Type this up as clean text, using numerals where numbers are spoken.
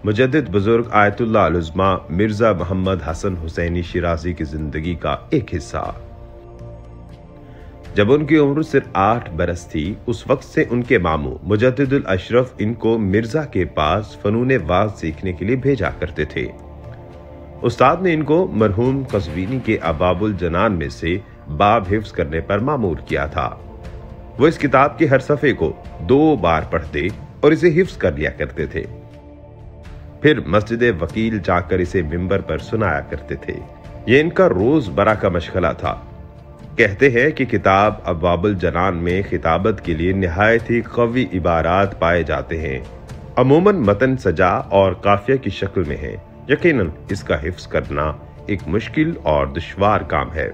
मुजद्दिद बुजुर्ग आयतुल्लाह अल-उज़्मा मिर्जा मोहम्मद हसन हुसैनी शिराजी की जिंदगी का एक हिस्सा। जब उनकी उम्र सिर्फ 8 बरस थी, उस वक्त से उनके मामू मुजद्दिदुल अशरफ इनको मिर्जा के पास फनून वाज़ सीखने के लिए भेजा करते थे। उस्ताद ने इनको मरहूम कज़वीनी के अबाबुल जनान में से बाब हिफ्ज करने पर मामूर किया था। वो इस किताब के हर सफ़े को 2 बार पढ़ते और इसे हिफ्ज कर लिया करते थे। फिर मस्जिद वकील जाकर इसे मिंबर पर सुनाया करते थे। ये इनका रोज बरा का मशगला था। कहते हैं कि किताब अबाबुल जनान में खिताबत के लिए निहायत ही कवी इबारात पाए जाते हैं। अमूमन मतन सजा और काफिया की शक्ल में है। यकीनन इसका हिफ्ज करना एक मुश्किल और दुश्वार काम है।